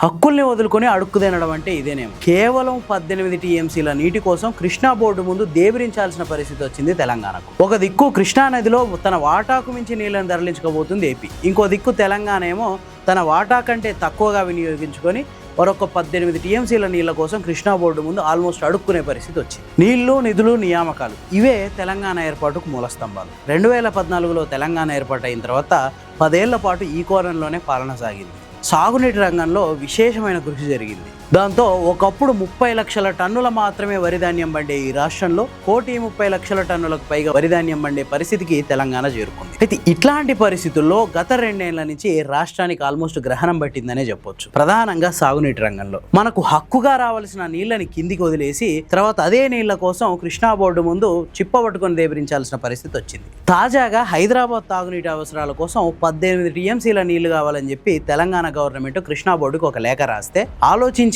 హక్కుల్ని వదులుకొని అడుక్కు తినడం అంటే ఇదేనేమో. కేవలం 18 టీఎంసీల నీటి కోసం కృష్ణా బోర్డు ముందు దేబిరించాల్సిన పరిస్థితి వచ్చింది తెలంగాణకు. ఒక దిక్కు కృష్ణా నదిలో తన వాటాకు మించి నీళ్లను తరలించకపోతుంది ఏపీ, ఇంకో దిక్కు తెలంగాణ ఏమో తన వాటా కంటే తక్కువగా వినియోగించుకొని మరొక 18 టీఎంసీల నీళ్ల కోసం కృష్ణా బోర్డు ముందు ఆల్మోస్ట్ అడుక్కునే పరిస్థితి వచ్చింది. నీళ్లు, నిధులు, నియామకాలు ఇవే తెలంగాణ ఏర్పాటుకు మూలస్తంభాలు. 2014లో తెలంగాణ ఏర్పాటైన తర్వాత 10 ఏళ్ల పాటు ఈ కోణంలోనే పాలన సాగింది. సాగునీటి రంగంలో విశేషమైన కృషి జరిగింది. దాంతో ఒకప్పుడు 30 లక్షల టన్నుల మాత్రమే వరిధాన్యం పండే ఈ రాష్ట్రంలో 1,30,00,000 టన్నులకు పైగా వరిధాన్యం పండే పరిస్థితికి తెలంగాణ చేరుకుంది. అయితే ఇట్లాంటి పరిస్థితుల్లో గత 2 ఏళ్ల నుంచి రాష్ట్రానికి ఆల్మోస్ట్ గ్రహణం పట్టిందనే చెప్పొచ్చు. ప్రధానంగా సాగునీటి రంగంలో మనకు హక్కుగా రావాల్సిన నీళ్లని కిందికి వదిలేసి తర్వాత అదే నీళ్ల కోసం కృష్ణా బోర్డు ముందు చిప్పబట్టుకొని దేబరించాల్సిన పరిస్థితి వచ్చింది. తాజాగా హైదరాబాద్ తాగునీటి అవసరాల కోసం 18 టీఎంసీల నీళ్లు కావాలని చెప్పి తెలంగాణ గవర్నమెంట్ కృష్ణా బోర్డుకు ఒక లేఖ రాస్తే ఆలోచించి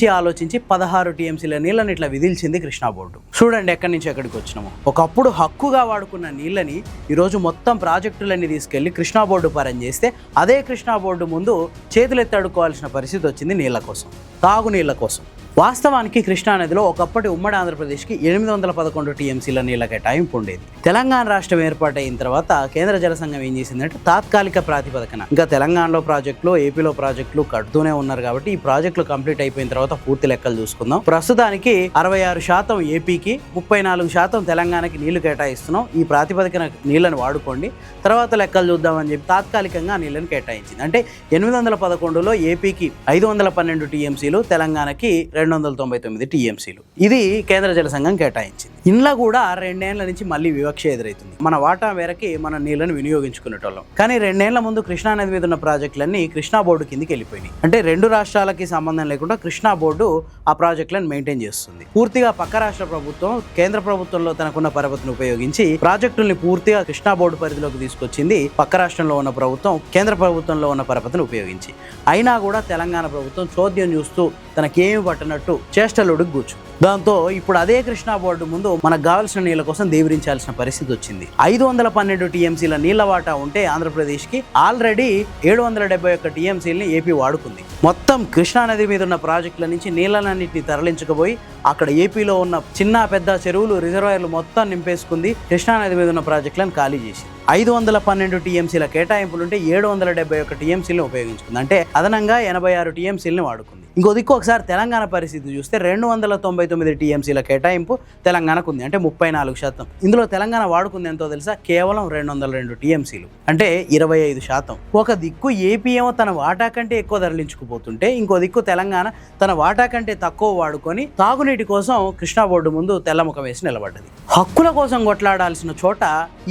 16 టీఎంసీల నీళ్ళని ఇట్లా విధిల్చింది కృష్ణా బోర్డు. చూడండి ఎక్కడి నుంచి ఎక్కడికి వచ్చినాము. ఒకప్పుడు హక్కుగా వాడుకున్న నీళ్ళని ఈరోజు మొత్తం ప్రాజెక్టులన్నీ తీసుకెళ్లి కృష్ణా బోర్డు పరం చేస్తే అదే కృష్ణా బోర్డు ముందు చేతులెత్తి అడుక్కోవాల్సిన పరిస్థితి వచ్చింది నీళ్ల కోసం, తాగునీళ్ల కోసం. వాస్తవానికి కృష్ణా నదిలో ఒకప్పటి ఉమ్మడి ఆంధ్రప్రదేశ్కి 811 టీఎంసీల నీళ్ల కేటాయింపు ఉండేది. తెలంగాణ రాష్ట్రం ఏర్పాటైన తర్వాత కేంద్ర జల సంఘం ఏం చేసిందంటే తాత్కాలిక ప్రాతిపదికన ఇంకా తెలంగాణలో ప్రాజెక్టులు, ఏపీలో ప్రాజెక్టులు కడుతూనే ఉన్నారు కాబట్టి ఈ ప్రాజెక్టులు కంప్లీట్ అయిపోయిన తర్వాత పూర్తి లెక్కలు చూసుకుందాం. ప్రస్తుతానికి 66% ఏపీకి, 34% తెలంగాణకి నీళ్లు కేటాయిస్తున్నాం. ఈ ప్రాతిపదికన నీళ్లను వాడుకోండి, తర్వాత లెక్కలు చూద్దామని చెప్పి తాత్కాలికంగా నీళ్లను కేటాయించింది. అంటే 811లో ఏపీకి 512 టీఎంసీలు, తెలంగాణకి 299 టీఎంసీలు. ఇది కేంద్ర జల సంఘం కేటాయించింది. ఇంట్లో కూడా 2 ఏళ్ల నుంచి మళ్ళీ వివక్ష ఎదురవుతుంది. మన వాటా మేరకి మన నీళ్లను వినియోగించుకునేటోళ్ళం. కానీ 2 ఏళ్ల ముందు కృష్ణా నది మీద ఉన్న ప్రాజెక్టులన్నీ కృష్ణా బోర్డు కిందికి వెళ్ళిపోయినాయి. అంటే 2 రాష్ట్రాలకి సంబంధం లేకుండా కృష్ణా బోర్డు ఆ ప్రాజెక్టులను మెయింటైన్ చేస్తుంది. పూర్తిగా పక్క రాష్ట్ర ప్రభుత్వం కేంద్ర ప్రభుత్వంలో తనకున్న పరపతిని ఉపయోగించి ప్రాజెక్టుల్ని పూర్తిగా కృష్ణా బోర్డు పరిధిలోకి తీసుకొచ్చింది పక్క రాష్ట్రంలో ఉన్న ప్రభుత్వం కేంద్ర ప్రభుత్వంలో ఉన్న పరపతిని ఉపయోగించి. అయినా కూడా తెలంగాణ ప్రభుత్వం చోద్యం చూస్తూ తనకేమి పట్టనట్టు చేష్టలుడికి కూర్చు. దాంతో ఇప్పుడు అదే కృష్ణా బోర్డు ముందు మనకు కావాల్సిన నీళ్ల కోసం దేవరించాల్సిన పరిస్థితి వచ్చింది. 512 టీఎంసీల నీళ్ల వాటా ఉంటే ఆంధ్రప్రదేశ్కి ఆల్రెడీ 771 టీఎంసీలని ఏపీ వాడుకుంది. మొత్తం కృష్ణా నది మీద ఉన్న ప్రాజెక్టుల నుంచి నీళ్లన్నింటినీ తరలించకపోయి అక్కడ ఏపీలో ఉన్న చిన్న పెద్ద చెరువులు, రిజర్వాయర్లు మొత్తం నింపేసుకుంది. కృష్ణా నది మీద ఉన్న ప్రాజెక్టులను ఖాళీ చేసింది. 512 టీఎంసీల కేటాయింపులుంటే 771 టీఎంసీలను ఉపయోగించుకుంది. అంటే అదనంగా 86 టీఎంసీలని వాడుకుంది. ఇంకో దిక్కు ఒకసారి తెలంగాణ పరిస్థితి చూస్తే 299 టీఎంసీల కేటాయింపు తెలంగాణకు ఉంది, అంటే 34%. ఇందులో తెలంగాణ వాడుకుంది ఎంతో తెలుసా? కేవలం 202 టీఎంసీలు, అంటే 25%. ఒక దిక్కు ఏపీ ఏమో తన వాటా కంటే ఎక్కువ తరలించుకుపోతుంటే ఇంకో దిక్కు తెలంగాణ తన వాటా కంటే తక్కువ వాడుకొని తాగునీటి కోసం కృష్ణా బోర్డు ముందు తెల్లముఖం వేసి నిలబడ్డది. హక్కుల కోసం కొట్లాడాల్సిన చోట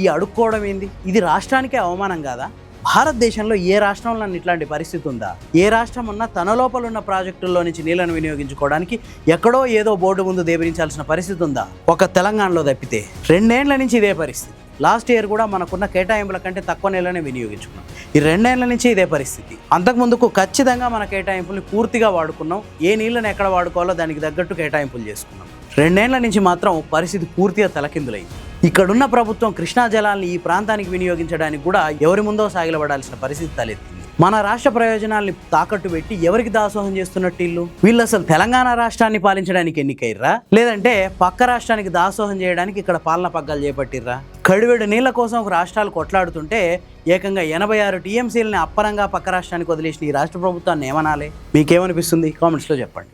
ఈ అడుక్కోవడం ఏంది? ఇది రాష్ట్రానికే అవమానం కాదా? భారతదేశంలో ఏ రాష్ట్రంలో ఇట్లాంటి పరిస్థితి ఉందా? ఏ రాష్ట్రం ఉన్నా తన లోపల ఉన్న ప్రాజెక్టుల్లో నుంచి నీళ్లను వినియోగించుకోవడానికి ఎక్కడో ఏదో బోర్డు ముందు దేవరించాల్సిన పరిస్థితి ఉందా? ఒక తెలంగాణలో తప్పితే 2 ఏళ్ల నుంచి ఇదే పరిస్థితి. లాస్ట్ ఇయర్ కూడా మనకున్న కేటాయింపుల కంటే తక్కువ నీళ్ళనే వినియోగించుకున్నాం. ఈ 2 ఏళ్ల నుంచి ఇదే పరిస్థితి. అంతకుముందుకు ఖచ్చితంగా మన కేటాయింపుల్ని పూర్తిగా వాడుకున్నాం. ఏ నీళ్ళని ఎక్కడ వాడుకోవాలో దానికి తగ్గట్టు కేటాయింపులు చేసుకున్నాం. 2 ఏళ్ల నుంచి మాత్రం పరిస్థితి పూర్తిగా తలకిందులైంది. ఇక్కడున్న ప్రభుత్వం కృష్ణా జలాల్ని ఈ ప్రాంతానికి వినియోగించడానికి కూడా ఎవరి ముందో సాగిలపడాల్సిన పరిస్థితి తలెత్తింది. మన రాష్ట్ర ప్రయోజనాల్ని తాకట్టు పెట్టి ఎవరికి దాసోహం చేస్తున్నట్టు వీళ్ళు అసలు తెలంగాణ రాష్ట్రాన్ని పాలించడానికి ఎన్నికయ్యరా, లేదంటే పక్క రాష్ట్రానికి దాసోహం చేయడానికి ఇక్కడ పాలన పగ్గాలు చేపట్టిర్రా? కడివెడు నీళ్ల కోసం రాష్ట్రాలు కొట్లాడుతుంటే ఏకంగా 86 టీఎంసీలని అప్పరంగా పక్క రాష్ట్రానికి వదిలేసిన ఈ రాష్ట్ర ప్రభుత్వాన్ని ఏమనాలి? మీకేమనిపిస్తుంది? కామెంట్స్లో చెప్పండి.